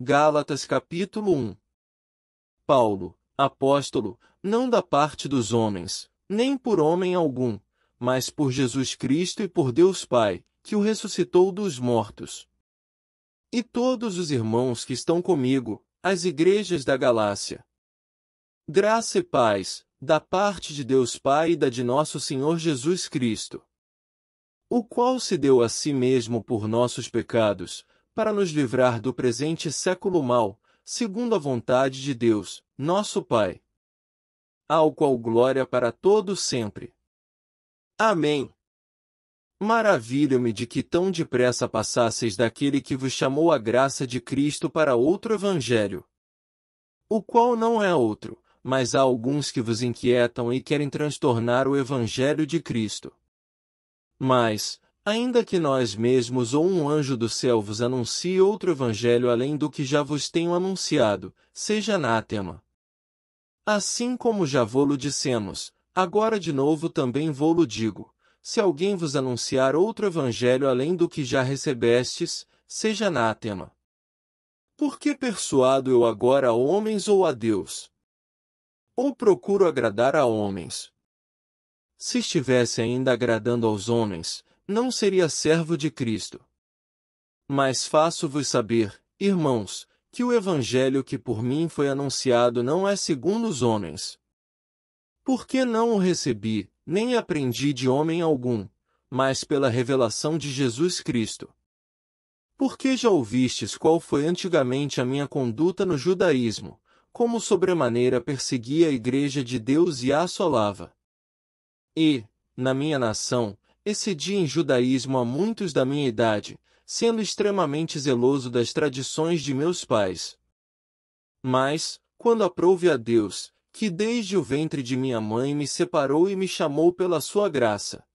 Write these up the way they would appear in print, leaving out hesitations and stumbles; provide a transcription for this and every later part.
Gálatas capítulo 1. Paulo, apóstolo, não da parte dos homens, nem por homem algum, mas por Jesus Cristo e por Deus Pai, que o ressuscitou dos mortos. E todos os irmãos que estão comigo, as igrejas da Galácia. Graça e paz, da parte de Deus Pai e da de nosso Senhor Jesus Cristo, o qual se deu a si mesmo por nossos pecados, para nos livrar do presente século mau, segundo a vontade de Deus, nosso Pai, ao qual glória para todos sempre. Amém. Maravilho-me de que tão depressa passasseis daquele que vos chamou a graça de Cristo para outro evangelho, o qual não é outro, mas há alguns que vos inquietam e querem transtornar o evangelho de Cristo. Mas, ainda que nós mesmos ou um anjo do céu vos anuncie outro evangelho além do que já vos tenho anunciado, seja anátema. Assim como já vô-lo dissemos, agora de novo também vô-lo digo, se alguém vos anunciar outro evangelho além do que já recebestes, seja anátema. Por que persuado eu agora a homens ou a Deus? Ou procuro agradar a homens? Se estivesse ainda agradando aos homens, não seria servo de Cristo. Mas faço-vos saber, irmãos, que o evangelho que por mim foi anunciado não é segundo os homens. Porque não o recebi, nem aprendi de homem algum, mas pela revelação de Jesus Cristo. Porque já ouvistes qual foi antigamente a minha conduta no judaísmo, como sobremaneira perseguia a igreja de Deus e a assolava. E, na minha nação, excedi em judaísmo a muitos da minha idade, sendo extremamente zeloso das tradições de meus pais. Mas, quando aprouve a Deus, que desde o ventre de minha mãe me separou e me chamou pela sua graça,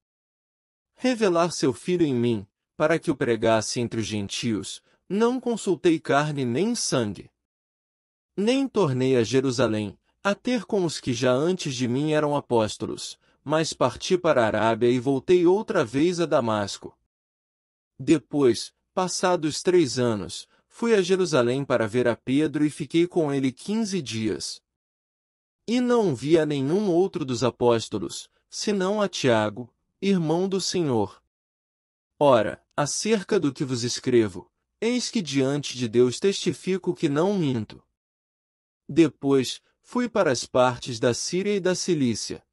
revelar seu Filho em mim, para que o pregasse entre os gentios, não consultei carne nem sangue. Nem tornei a Jerusalém, a ter com os que já antes de mim eram apóstolos, mas parti para a Arábia e voltei outra vez a Damasco. Depois, passados 3 anos, fui a Jerusalém para ver a Pedro e fiquei com ele 15 dias. E não vi a nenhum outro dos apóstolos, senão a Tiago, irmão do Senhor. Ora, acerca do que vos escrevo, eis que diante de Deus testifico que não minto. Depois, fui para as partes da Síria e da Cilícia.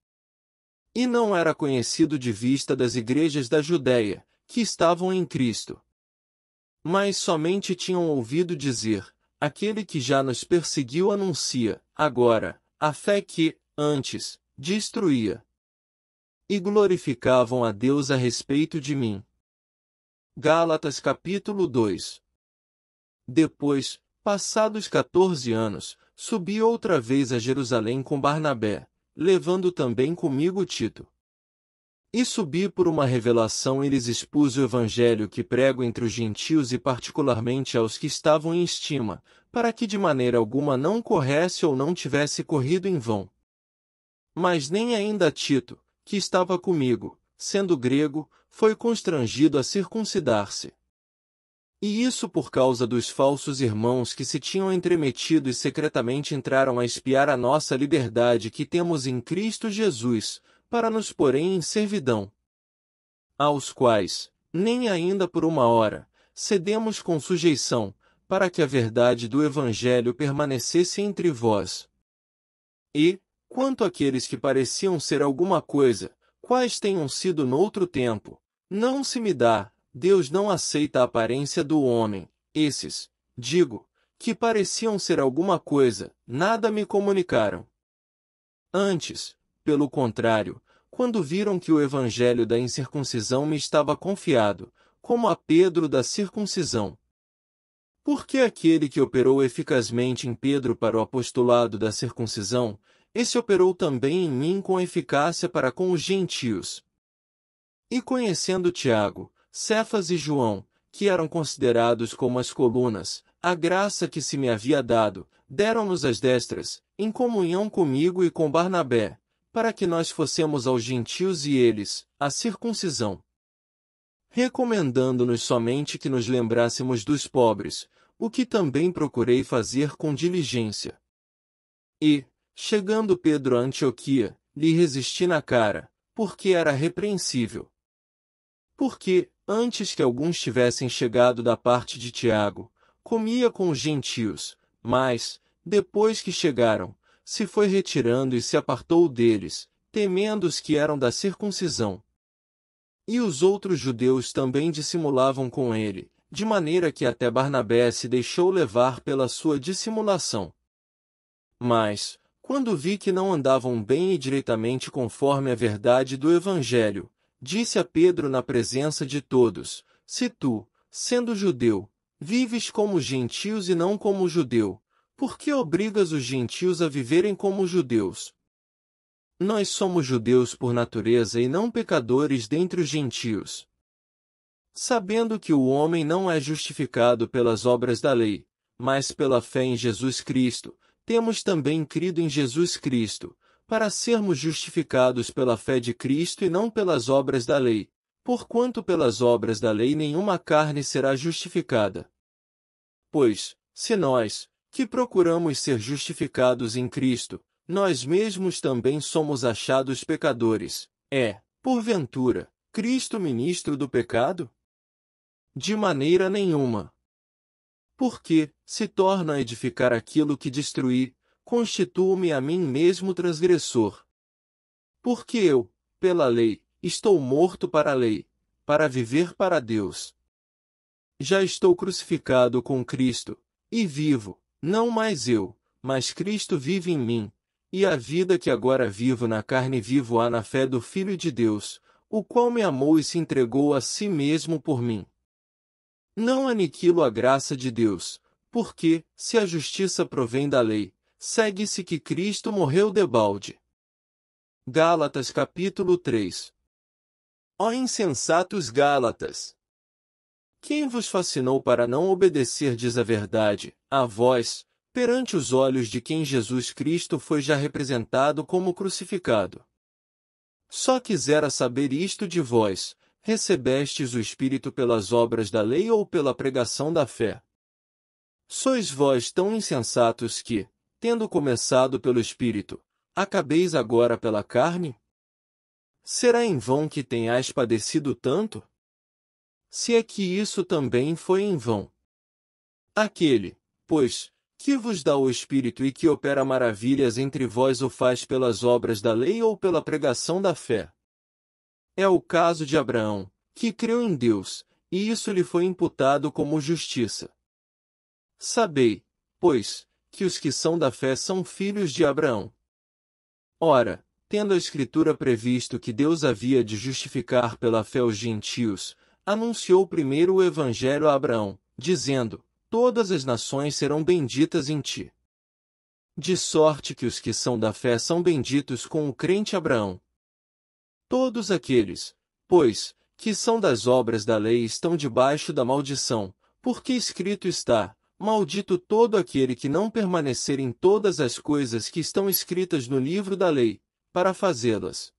E não era conhecido de vista das igrejas da Judéia, que estavam em Cristo. Mas somente tinham ouvido dizer, aquele que já nos perseguiu anuncia, agora, a fé que, antes, destruía. E glorificavam a Deus a respeito de mim. Gálatas capítulo 2. Depois, passados 14 anos, subi outra vez a Jerusalém com Barnabé, levando também comigo Tito. E subi por uma revelação e lhes expus o evangelho que prego entre os gentios e particularmente aos que estavam em estima, para que de maneira alguma não corresse ou não tivesse corrido em vão. Mas nem ainda Tito, que estava comigo, sendo grego, foi constrangido a circuncidar-se. E isso por causa dos falsos irmãos que se tinham entremetido e secretamente entraram a espiar a nossa liberdade que temos em Cristo Jesus, para nos porem em servidão. Aos quais, nem ainda por uma hora, cedemos com sujeição, para que a verdade do Evangelho permanecesse entre vós. E, quanto àqueles que pareciam ser alguma coisa, quais tenham sido noutro tempo, não se me dá, Deus não aceita a aparência do homem, esses, digo, que pareciam ser alguma coisa, nada me comunicaram. Antes, pelo contrário, quando viram que o evangelho da incircuncisão me estava confiado, como a Pedro da circuncisão. Porque aquele que operou eficazmente em Pedro para o apostolado da circuncisão, esse operou também em mim com eficácia para com os gentios. E conhecendo Tiago, Cefas e João, que eram considerados como as colunas, a graça que se me havia dado, deram-nos as destras, em comunhão comigo e com Barnabé, para que nós fossemos aos gentios e eles, a circuncisão. Recomendando-nos somente que nos lembrássemos dos pobres, o que também procurei fazer com diligência. E, chegando Pedro a Antioquia, lhe resisti na cara, porque era repreensível. Porque, antes que alguns tivessem chegado da parte de Tiago, comia com os gentios, mas, depois que chegaram, se foi retirando e se apartou deles, temendo os que eram da circuncisão. E os outros judeus também dissimulavam com ele, de maneira que até Barnabé se deixou levar pela sua dissimulação. Mas, quando vi que não andavam bem e direitamente conforme a verdade do Evangelho, disse a Pedro na presença de todos: se tu, sendo judeu, vives como gentios e não como judeu, por que obrigas os gentios a viverem como judeus? Nós somos judeus por natureza e não pecadores dentre os gentios. Sabendo que o homem não é justificado pelas obras da lei, mas pela fé em Jesus Cristo, temos também crido em Jesus Cristo, para sermos justificados pela fé de Cristo e não pelas obras da lei, porquanto pelas obras da lei nenhuma carne será justificada. Pois, se nós, que procuramos ser justificados em Cristo, nós mesmos também somos achados pecadores, porventura, Cristo ministro do pecado? De maneira nenhuma. Porque, se torno a edificar aquilo que destruí, constituo-me a mim mesmo transgressor. Porque eu, pela lei, estou morto para a lei, para viver para Deus. Já estou crucificado com Cristo, e vivo, não mais eu, mas Cristo vive em mim, e a vida que agora vivo na carne vivo-a na fé do Filho de Deus, o qual me amou e se entregou a si mesmo por mim. Não aniquilo a graça de Deus, porque, se a justiça provém da lei, segue-se que Cristo morreu debalde. Gálatas capítulo 3. Ó insensatos Gálatas! Quem vos fascinou para não obedecerdes a verdade, a vós, perante os olhos de quem Jesus Cristo foi já representado como crucificado? Só quisera saber isto de vós: recebestes o Espírito pelas obras da lei ou pela pregação da fé? Sois vós tão insensatos que, tendo começado pelo Espírito, acabeis agora pela carne? Será em vão que tenhais padecido tanto? Se é que isso também foi em vão. Aquele, pois, que vos dá o Espírito e que opera maravilhas entre vós o faz pelas obras da lei ou pela pregação da fé? É o caso de Abraão, que creu em Deus, e isso lhe foi imputado como justiça. Sabei, pois, que os que são da fé são filhos de Abraão. Ora, tendo a Escritura previsto que Deus havia de justificar pela fé os gentios, anunciou primeiro o Evangelho a Abraão, dizendo: todas as nações serão benditas em ti. De sorte que os que são da fé são benditos com o crente Abraão. Todos aqueles, pois, que são das obras da lei estão debaixo da maldição, porque escrito está: maldito todo aquele que não permanecer em todas as coisas que estão escritas no livro da lei, para fazê-las.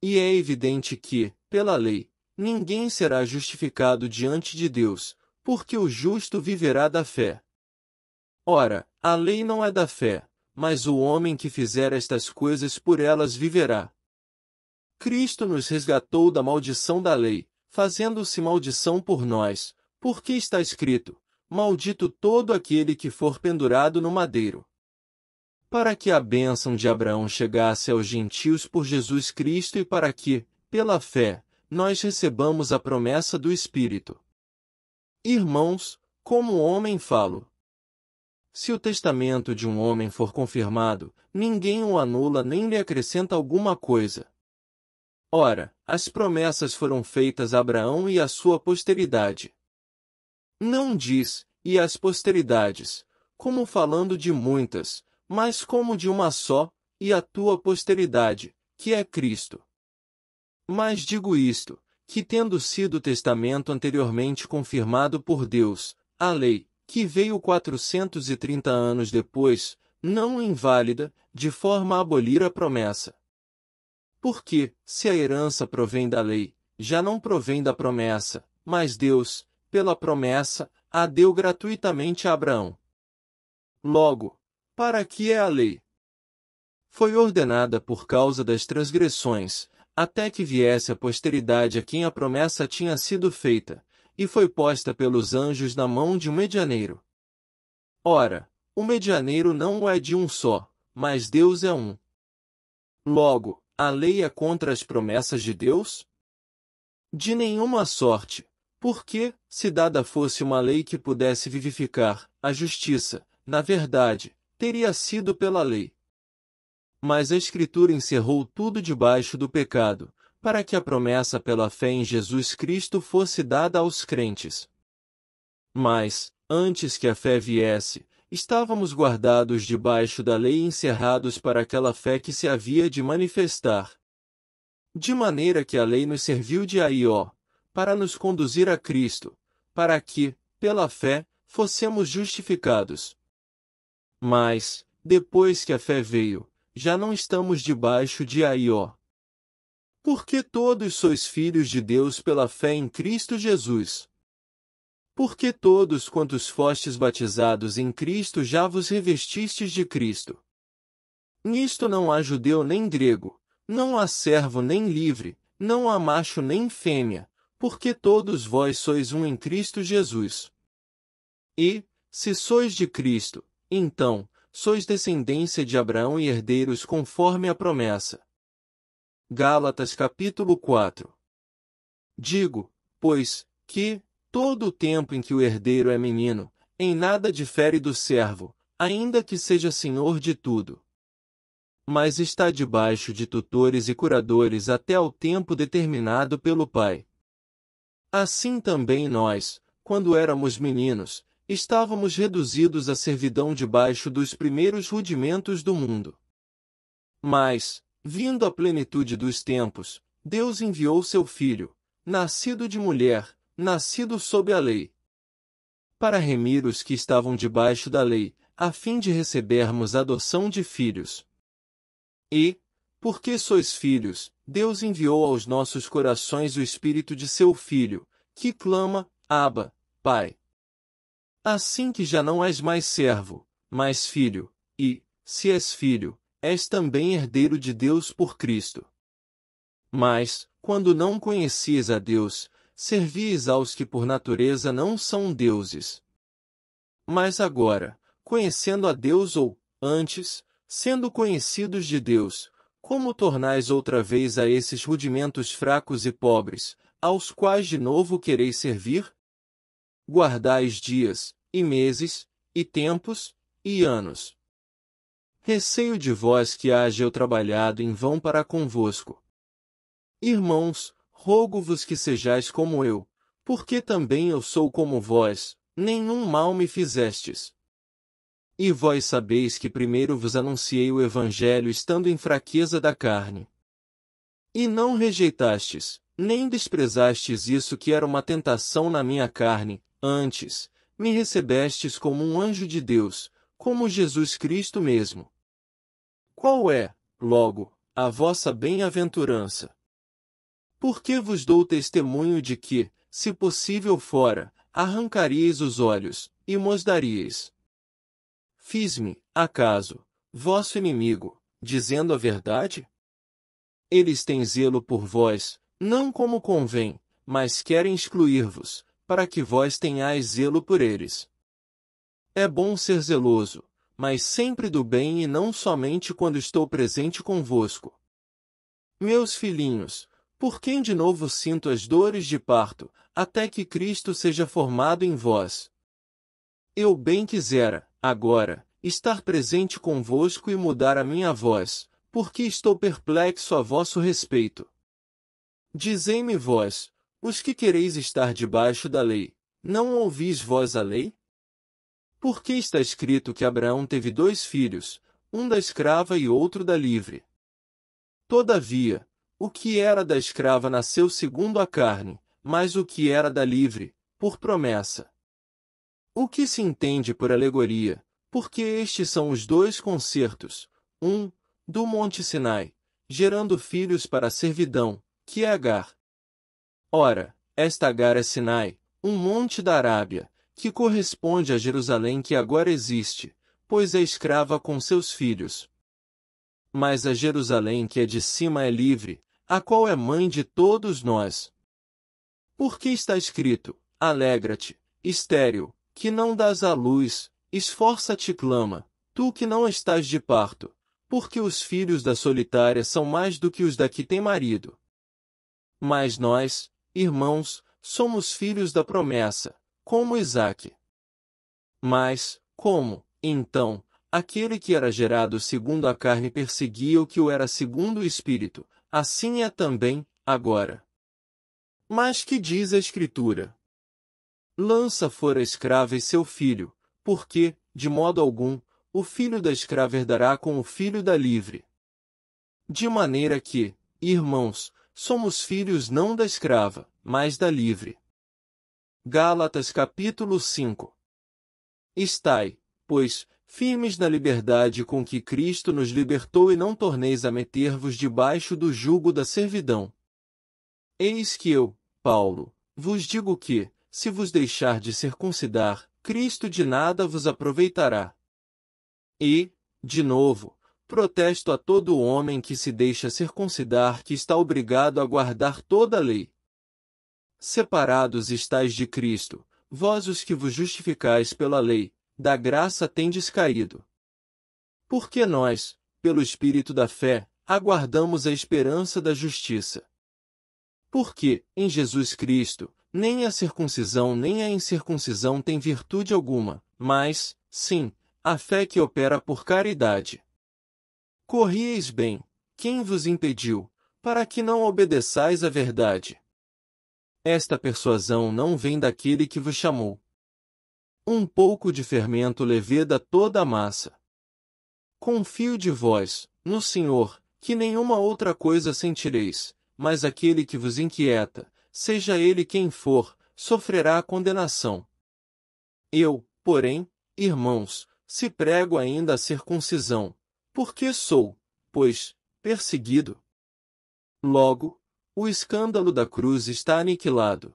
E é evidente que, pela lei, ninguém será justificado diante de Deus, porque o justo viverá da fé. Ora, a lei não é da fé, mas o homem que fizer estas coisas por elas viverá. Cristo nos resgatou da maldição da lei, fazendo-se maldição por nós, porque está escrito: maldito todo aquele que for pendurado no madeiro. Para que a bênção de Abraão chegasse aos gentios por Jesus Cristo e para que, pela fé, nós recebamos a promessa do Espírito. Irmãos, como homem falo. Se o testamento de um homem for confirmado, ninguém o anula nem lhe acrescenta alguma coisa. Ora, as promessas foram feitas a Abraão e à sua posteridade. Não diz, e às posteridades, como falando de muitas, mas como de uma só, e a tua posteridade, que é Cristo. Mas digo isto, que tendo sido o testamento anteriormente confirmado por Deus, a lei, que veio 430 anos depois, não inválida, de forma a abolir a promessa. Porque, se a herança provém da lei, já não provém da promessa, mas Deus, pela promessa, a deu gratuitamente a Abraão. Logo, para que é a lei? Foi ordenada por causa das transgressões, até que viesse a posteridade a quem a promessa tinha sido feita, e foi posta pelos anjos na mão de um medianeiro. Ora, o medianeiro não é de um só, mas Deus é um. Logo, a lei é contra as promessas de Deus? De nenhuma sorte, porque, se dada fosse uma lei que pudesse vivificar, a justiça, na verdade, teria sido pela lei. Mas a Escritura encerrou tudo debaixo do pecado, para que a promessa pela fé em Jesus Cristo fosse dada aos crentes. Mas, antes que a fé viesse, estávamos guardados debaixo da lei e encerrados para aquela fé que se havia de manifestar. De maneira que a lei nos serviu de aió, para nos conduzir a Cristo, para que, pela fé, fossemos justificados. Mas, depois que a fé veio, já não estamos debaixo de aió. Porque todos sois filhos de Deus pela fé em Cristo Jesus. Porque todos quantos fostes batizados em Cristo já vos revestistes de Cristo. Nisto não há judeu nem grego, não há servo nem livre, não há macho nem fêmea, porque todos vós sois um em Cristo Jesus. E, se sois de Cristo, então, sois descendência de Abraão e herdeiros conforme a promessa. Gálatas capítulo 4. Digo, pois, que, todo o tempo em que o herdeiro é menino, em nada difere do servo, ainda que seja senhor de tudo. Mas está debaixo de tutores e curadores até ao tempo determinado pelo Pai. Assim também nós, quando éramos meninos, estávamos reduzidos à servidão debaixo dos primeiros rudimentos do mundo. Mas, vindo a plenitude dos tempos, Deus enviou seu Filho, nascido de mulher, nascido sob a lei, para remir os que estavam debaixo da lei, a fim de recebermos a adoção de filhos. E, porque sois filhos, Deus enviou aos nossos corações o Espírito de seu Filho, que clama, Abba, Pai. Assim que já não és mais servo, mas filho, e, se és filho, és também herdeiro de Deus por Cristo. Mas, quando não conhecias a Deus, servíeis aos que por natureza não são deuses. Mas agora, conhecendo a Deus ou, antes, sendo conhecidos de Deus, como tornais outra vez a esses rudimentos fracos e pobres, aos quais de novo quereis servir? Guardais dias, e meses, e tempos, e anos. Receio de vós que haja eu trabalhado em vão para convosco. Irmãos, rogo-vos que sejais como eu, porque também eu sou como vós, nenhum mal me fizestes. E vós sabeis que primeiro vos anunciei o Evangelho estando em fraqueza da carne. E não rejeitastes, nem desprezastes isso que era uma tentação na minha carne, antes, me recebestes como um anjo de Deus, como Jesus Cristo mesmo. Qual é, logo, a vossa bem-aventurança? Porque vos dou testemunho de que, se possível fora, arrancaríeis os olhos, e mos daríeis. Fiz-me, acaso, vosso inimigo, dizendo a verdade? Eles têm zelo por vós, não como convém, mas querem excluir-vos, para que vós tenhais zelo por eles. É bom ser zeloso, mas sempre do bem e não somente quando estou presente convosco. Meus filhinhos, por quem de novo sinto as dores de parto, até que Cristo seja formado em vós. Eu bem quisera, agora, estar presente convosco e mudar a minha voz, porque estou perplexo a vosso respeito. Dizei-me vós, os que quereis estar debaixo da lei, não ouvis vós a lei? Porque está escrito que Abraão teve 2 filhos, um da escrava e outro da livre. Todavia, o que era da escrava nasceu segundo a carne, mas o que era da livre, por promessa. O que se entende por alegoria, porque estes são os 2 concertos, do Monte Sinai, gerando filhos para a servidão, que é Agar. Ora, esta Agar é Sinai, um monte da Arábia, que corresponde a Jerusalém que agora existe, pois é escrava com seus filhos. Mas a Jerusalém que é de cima é livre, a qual é mãe de todos nós. Porque está escrito: alegra-te, estéril, que não dás à luz, esforça-te e clama, tu que não estás de parto, porque os filhos da solitária são mais do que os da que tem marido. Mas nós, irmãos, somos filhos da promessa, como Isaque. Mas, como, então, aquele que era gerado segundo a carne perseguia o que o era segundo o Espírito, assim é também, agora. Mas que diz a Escritura? Lança fora a escrava e seu filho, porque, de modo algum, o filho da escrava herdará com o filho da livre. De maneira que, irmãos, somos filhos não da escrava, mas da livre. Gálatas capítulo 5. Estai, pois, firmes na liberdade com que Cristo nos libertou e não torneis a meter-vos debaixo do jugo da servidão. Eis que eu, Paulo, vos digo que, se vos deixar de circuncidar, Cristo de nada vos aproveitará. E, de novo, protesto a todo homem que se deixa circuncidar que está obrigado a guardar toda a lei. Separados estáis de Cristo, vós os que vos justificais pela lei, da graça tendes caído. Porque nós, pelo Espírito da fé, aguardamos a esperança da justiça. Porque, em Jesus Cristo, nem a circuncisão nem a incircuncisão tem virtude alguma, mas, sim, a fé que opera por caridade. Corrieis bem, quem vos impediu, para que não obedeçais à verdade? Esta persuasão não vem daquele que vos chamou. Um pouco de fermento leveda toda a massa. Confio de vós, no Senhor, que nenhuma outra coisa sentireis, mas aquele que vos inquieta, seja ele quem for, sofrerá a condenação. Eu, porém, irmãos, se prego ainda a circuncisão, porque sou, pois, perseguido. Logo, o escândalo da cruz está aniquilado.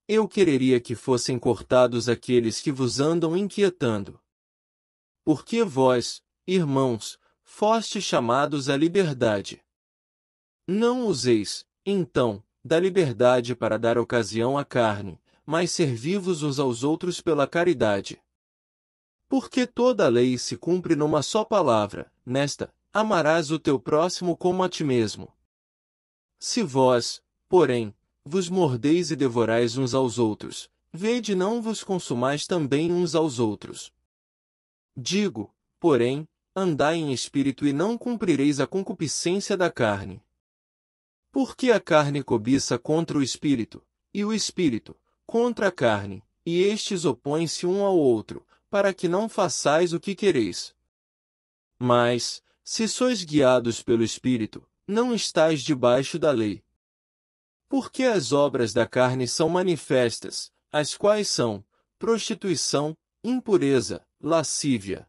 Eu quereria que fossem cortados aqueles que vos andam inquietando. Porque vós, irmãos, fostes chamados à liberdade. Não useis, então, da liberdade para dar ocasião à carne, mas servi-vos uns aos outros pela caridade. Porque toda a lei se cumpre numa só palavra, nesta: amarás o teu próximo como a ti mesmo. Se vós, porém, vos mordeis e devorais uns aos outros, vede não vos consumais também uns aos outros. Digo, porém, andai em espírito e não cumprireis a concupiscência da carne. Porque a carne cobiça contra o espírito, e o espírito, contra a carne, e estes opõem-se um ao outro, para que não façais o que quereis. Mas, se sois guiados pelo Espírito, não estáis debaixo da lei. Porque as obras da carne são manifestas, as quais são prostituição, impureza, lascívia,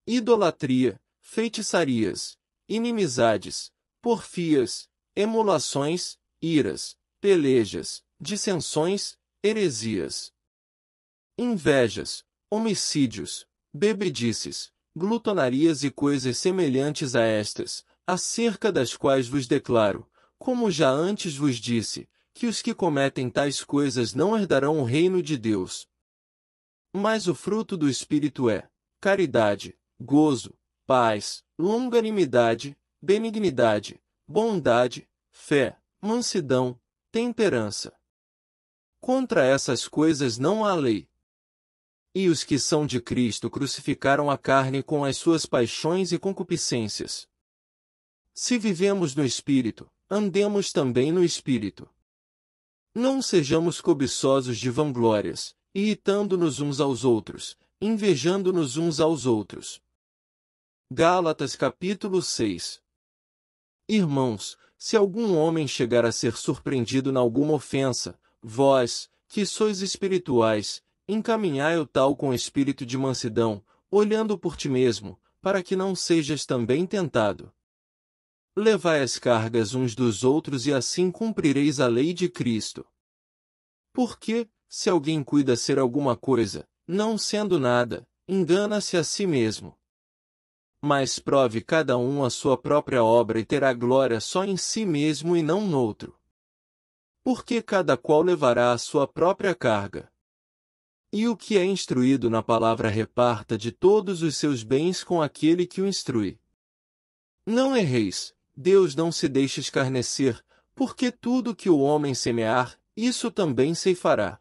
idolatria, feitiçarias, inimizades, porfias, emulações, iras, pelejas, dissensões, heresias, invejas, homicídios, bebedices, glutonarias e coisas semelhantes a estas, acerca das quais vos declaro, como já antes vos disse, que os que cometem tais coisas não herdarão o reino de Deus. Mas o fruto do Espírito é caridade, gozo, paz, longanimidade, benignidade, bondade, fé, mansidão, temperança. Contra essas coisas não há lei. E os que são de Cristo crucificaram a carne com as suas paixões e concupiscências. Se vivemos no Espírito, andemos também no Espírito. Não sejamos cobiçosos de vanglórias, irritando-nos uns aos outros, invejando-nos uns aos outros. Gálatas capítulo 6. Irmãos, se algum homem chegar a ser surpreendido em alguma ofensa, vós, que sois espirituais, encaminhai o tal com espírito de mansidão, olhando por ti mesmo, para que não sejas também tentado. Levai as cargas uns dos outros e assim cumprireis a lei de Cristo. Porque, se alguém cuida ser alguma coisa, não sendo nada, engana-se a si mesmo. Mas prove cada um a sua própria obra e terá glória só em si mesmo e não noutro. Porque cada qual levará a sua própria carga. E o que é instruído na palavra reparta de todos os seus bens com aquele que o instrui. Não erreis, Deus não se deixa escarnecer, porque tudo que o homem semear, isso também ceifará.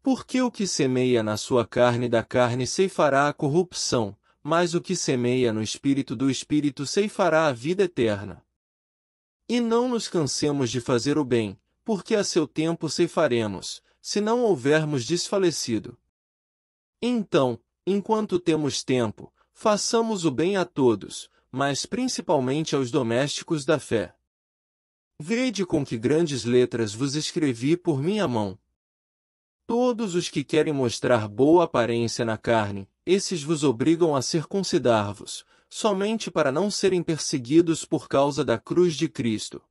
Porque o que semeia na sua carne da carne ceifará a corrupção, mas o que semeia no espírito do espírito ceifará a vida eterna. E não nos cansemos de fazer o bem, porque a seu tempo ceifaremos, se não houvermos desfalecido. Então, enquanto temos tempo, façamos o bem a todos, mas principalmente aos domésticos da fé. Vede com que grandes letras vos escrevi por minha mão. Todos os que querem mostrar boa aparência na carne, esses vos obrigam a circuncidar-vos, somente para não serem perseguidos por causa da cruz de Cristo.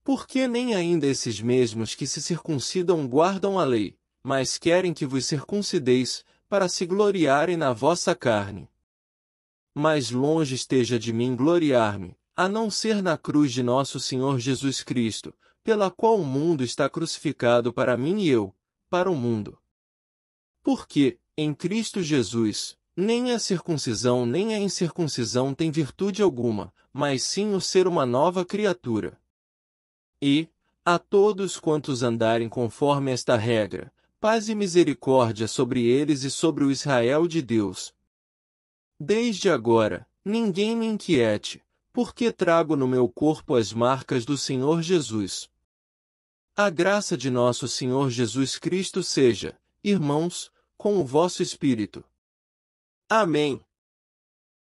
Porque nem ainda esses mesmos que se circuncidam guardam a lei, mas querem que vos circuncideis, para se gloriarem na vossa carne. Mas longe esteja de mim gloriar-me, a não ser na cruz de nosso Senhor Jesus Cristo, pela qual o mundo está crucificado para mim e eu, para o mundo. Porque, em Cristo Jesus, nem a circuncisão nem a incircuncisão tem virtude alguma, mas sim o ser uma nova criatura. E, a todos quantos andarem conforme esta regra, paz e misericórdia sobre eles e sobre o Israel de Deus. Desde agora, ninguém me inquiete, porque trago no meu corpo as marcas do Senhor Jesus. A graça de nosso Senhor Jesus Cristo seja, irmãos, com o vosso espírito. Amém.